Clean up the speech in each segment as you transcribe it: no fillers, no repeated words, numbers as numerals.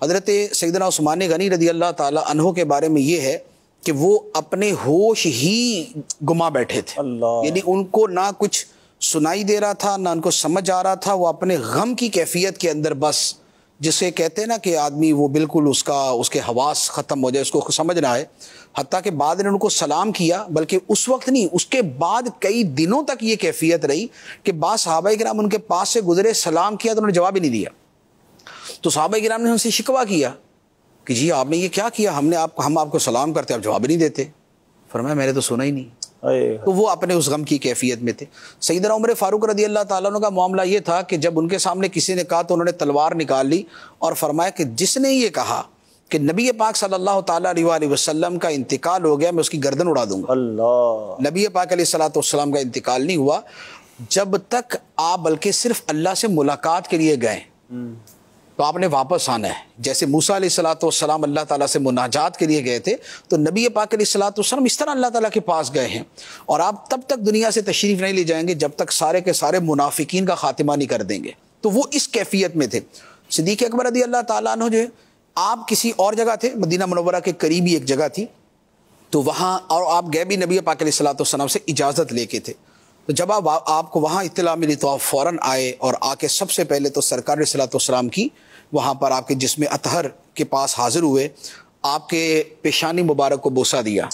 حضرت سیدنا عثمان غنی رضی اللہ تعالی عنہ کے بارے میں یہ ہے کہ وہ اپنے ہوش ہی گما بیٹھے تھے. یعنی ان کو نہ کچھ سنائی دے رہا تھا نہ ان کو سمجھ آ رہا تھا. وہ اپنے غم کی کیفیت کے اندر بس جسے کہتے ہیں نا کہ آدمی وہ بالکل اس کے حواس ختم ہو جائے, اس کو سمجھ نہ آئے. حتیٰ کہ بعد نے ان کو سلام کیا, بلکہ اس وقت نہیں, اس کے بعد کئی دنوں تک یہ کیفیت رہی کہ بعض صحابہ کرام ان کے پاس سے گزرے, سلام کیا تو انہوں نے جواب ہی نہیں دیا. تو صحابہ کرام نے ان سے شکوہ کیا کہ جی آپ نے یہ کیا کیا, ہم آپ کو سلام کرتے آپ جواب نہیں دیتے. فرمایا میں نے تو سنا ہی نہیں. تو وہ اپنے اس غم کی کیفیت میں تھے. سیدنا عمر فاروق رضی اللہ تعالیٰ عنہ کا معاملہ یہ تھا کہ جب ان کے سامنے کسی نے کہا تو انہوں نے تلوار نکال لی اور فرمایا کہ جس نے یہ کہا کہ نبی پاک صلی اللہ تعالیٰ علیہ وسلم کا انتقال ہو گیا, میں اس کی گردن اڑا دوں گا. نبی پاک علیہ الصلوۃ والسلام کا انتقال نہیں ہوا جب تک آپ بلکہ صرف اللہ سے ملاقات کے لیے گئے تو آپ نے واپس آنا ہے. جیسے موسیٰ علیہ الصلوۃ والسلام اللہ تعالیٰ سے مناجات کے لیے گئے تھے تو نبی پاک علیہ الصلوۃ والسلام اس طرح اللہ تعالیٰ کے پاس گئے ہیں, اور آپ تب تک دنیا سے تشریف نہیں لے جائیں گے جب تک سارے کے سارے منافقین کا خاتمہ نہیں کر دیں گے. تو وہ اس کیفیت میں تھے. صدیق اکبر رضی اللہ تعالیٰ عنہ جو ہے آپ کسی اور جگہ تھے, مدینہ منورہ کے قریبی ایک جگہ تھی, تو وہاں اور آپ گئے بھی نبی پاک علیہ الصلوۃ والسلام سے اجازت لے کے تھے. تو جب آپ کو وہاں اطلاع ملی تو آپ فوراً آئے اور آ کے سب سے پہلے تو سرکار علیہ الصلوۃ والسلام کی وہاں پر آپ کے جسم اطہر کے پاس حاضر ہوئے, آپ کے پیشانی مبارک کو بوسہ دیا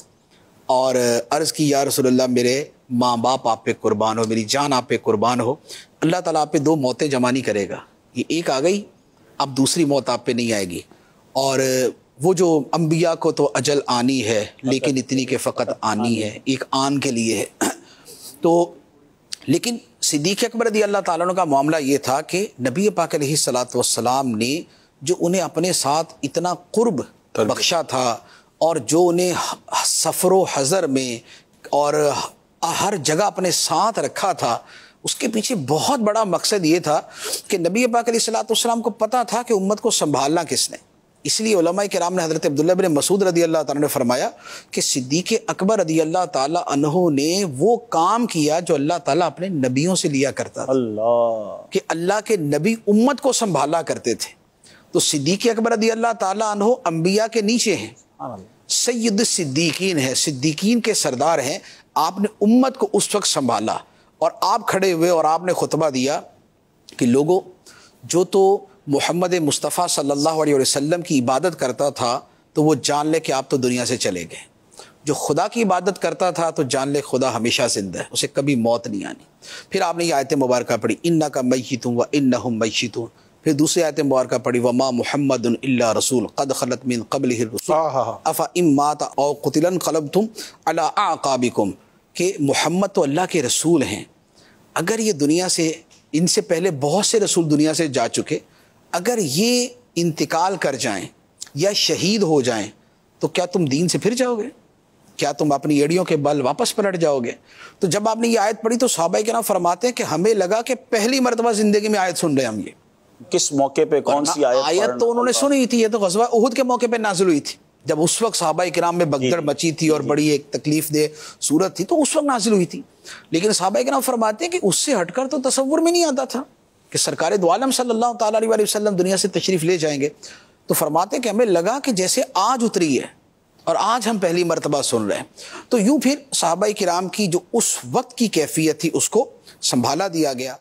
اور عرض کی یا رسول اللہ میرے ماں باپ آپ پہ قربان ہو, میری جان آپ پہ قربان ہو, اللہ تعالیٰ آپ پہ 2 موتیں جمع نہیں کرے گا. یہ ایک آ گئی, اب دوسری موت آپ پہ نہیں آئے گی. اور وہ جو انبیاء کو تو اجل آنی ہے لیکن اتنی کہ فقط آنی ہے, ایک آن کے لیے ہے. تو لیکن صدیق اکبر رضی اللہ تعالیٰ عنہ کا معاملہ یہ تھا کہ نبی پاک علیہ الصلوۃ والسلام نے جو انہیں اپنے ساتھ اتنا قرب بخشا تھا اور جو انہیں سفر و حضر میں اور ہر جگہ اپنے ساتھ رکھا تھا, اس کے پیچھے بہت بڑا مقصد یہ تھا کہ نبی پاک علیہ الصلوۃ والسلام کو پتہ تھا کہ امت کو سنبھالنا کس نے. اس لیے علماء کرام نے حضرت عبداللہ بن مسعود رضی اللہ تعالیٰ نے فرمایا کہ صدیق اکبر رضی اللہ تعالیٰ عنہ نے وہ کام کیا جو اللہ تعالیٰ اپنے نبیوں سے لیا کرتا تھا, کہ اللہ کے نبی امت کو سنبھالا کرتے تھے. تو صدیق اکبر رضی اللہ تعالیٰ عنہ انبیاء کے نیچے ہیں, سید الصدیقین ہیں, صدیقین کے سردار ہیں. آپ نے امت کو اس وقت سنبھالا اور آپ کھڑے ہوئے اور آپ نے خطبہ دیا کہ لوگوں, جو تو محمد مصطفیٰ صلی اللہ علیہ وسلم کی عبادت کرتا تھا تو وہ جان لے کہ آپ تو دنیا سے چلے گئے. جو خدا کی عبادت کرتا تھا تو جان لے خدا ہمیشہ زندہ ہے, اسے کبھی موت نہیں آنی. پھر آپ نے یہ آیت مبارکہ پڑھی انک میت و انہم میتون. پھر دوسری آیت مبارکہ پڑھی وما محمد الا رسول قد خلت من قبلہ الرسل افا ان مات او قتلا انقلبتم علی اعقابکم, کہ محمد تو اللہ کے رسول ہیں, اگر یہ دنیا سے, ان سے پہلے بہت سے رسول دنیا سے جا چکے, اگر یہ انتقال کر جائیں یا شہید ہو جائیں تو کیا تم دین سے پھر جاؤ گے؟ کیا تم اپنی ایڑیوں کے بل واپس پلٹ جاؤ گے؟ تو جب آپ نے یہ آیت پڑھی تو صحابہ کرام فرماتے ہیں کہ ہمیں لگا کہ پہلی مرتبہ زندگی میں آیت سن رہے ہم. یہ کس موقع پہ کون سی آیت تو انہوں نے سنی تھی, یہ تو غزوہ احد کے موقع پہ نازل ہوئی تھی, جب اس وقت صحابہ کرام میں بگدڑ مچی تھی اور بڑی ایک تکلیف دہ صورت تھی, تو اس وقت نازل ہوئی تھی. لیکن صحابہ کرام فرماتے ہیں کہ اس سے ہٹ کر تو تصور میں نہیں آتا تھا کہ سرکار دو عالم صلی اللہ تعالیٰ علیہ وسلم دنیا سے تشریف لے جائیں گے. تو فرماتے ہیں کہ ہمیں لگا کہ جیسے آج اتری ہے اور آج ہم پہلی مرتبہ سن رہے ہیں. تو یوں پھر صحابہ کرام کی جو اس وقت کی کیفیت تھی اس کو سنبھالا دیا گیا.